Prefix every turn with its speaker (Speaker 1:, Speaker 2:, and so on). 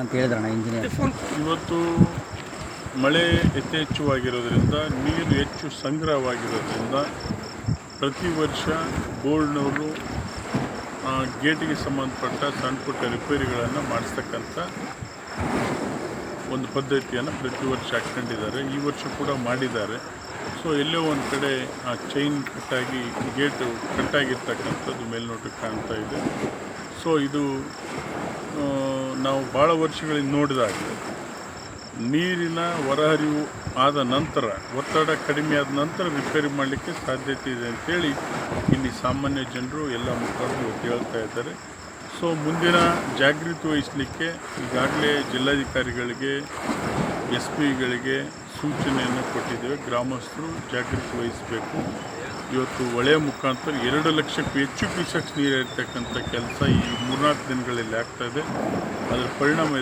Speaker 1: ಅಂತ ಹೇಳಿದ್ರಣ್ಣ ಇಂಜಿನಿಯರ್.
Speaker 2: ಇವತ್ತು ಮಳೆ ಯಥೇಚ್ಛವಾಗಿರೋದ್ರಿಂದ ನೀರು ಹೆಚ್ಚು ಸಂಗ್ರಹವಾಗಿರೋದ್ರಿಂದ ಪ್ರತಿ ವರ್ಷ ಬೋರ್ಡ್ನವರು ಗೇಟಿಗೆ ಸಂಬಂಧಪಟ್ಟ ಸಣ್ಣ ಪುಟ್ಟ ರಿಪೇರಿಗಳನ್ನು ಮಾಡಿಸ್ತಕ್ಕಂಥ ಒಂದು ಪದ್ಧತಿಯನ್ನು ಪ್ರತಿ ವರ್ಷ ಹಾಕ್ಕೊಂಡಿದ್ದಾರೆ. ಈ ವರ್ಷ ಕೂಡ ಮಾಡಿದ್ದಾರೆ. ಸೊ ಎಲ್ಲೋ ಒಂದು ಕಡೆ ಆ ಚೈನ್ ಕಟ್ಟಾಗಿ ಗೇಟು ಕಟ್ಟಾಗಿರ್ತಕ್ಕಂಥದ್ದು ಮೇಲ್ನೋಟಕ್ಕೆ ಕಾಣ್ತಾ ಇದೆ. ಸೊ ಇದು ನಾವು ಭಾಳ ವರ್ಷಗಳಿಂದ ನೋಡಿದಾಗ ನೀರಿನ ಹೊರಹರಿವು ಆದ ನಂತರ, ಒತ್ತಡ ಕಡಿಮೆ ಆದ ನಂತರ ರಿಪೇರಿ ಮಾಡಲಿಕ್ಕೆ ಸಾಧ್ಯತೆ ಇದೆ ಅಂಥೇಳಿ ಇಲ್ಲಿ ಸಾಮಾನ್ಯ ಜನರು ಎಲ್ಲ ಮುಖಂಡರು ಹೇಳ್ತಾ ಇದ್ದಾರೆ. ಸೊ ಮುಂದಿನ ಜಾಗೃತಿ ವಹಿಸಲಿಕ್ಕೆ ಈಗಾಗಲೇ ಜಿಲ್ಲಾಧಿಕಾರಿಗಳಿಗೆ, SP ಗಳಿಗೆ ಸೂಚನೆಯನ್ನು ಕೊಟ್ಟಿದ್ದೇವೆ. ಗ್ರಾಮಸ್ಥರು ಜಾಗೃತಿ ವಹಿಸಬೇಕು. ಇವತ್ತು ಹೊಳೆಯ ಮುಖಾಂತರ 2 ಲಕ್ಷಕ್ಕೂ ಹೆಚ್ಚು ಕ್ಯೂಸೆಕ್ಸ್ ನೀರು ಇರ್ತಕ್ಕಂಥ ಕೆಲಸ ಈ 3-4 ದಿನಗಳಲ್ಲಿ ಆಗ್ತಾಯಿದೆ. ಅದರ ಪರಿಣಾಮ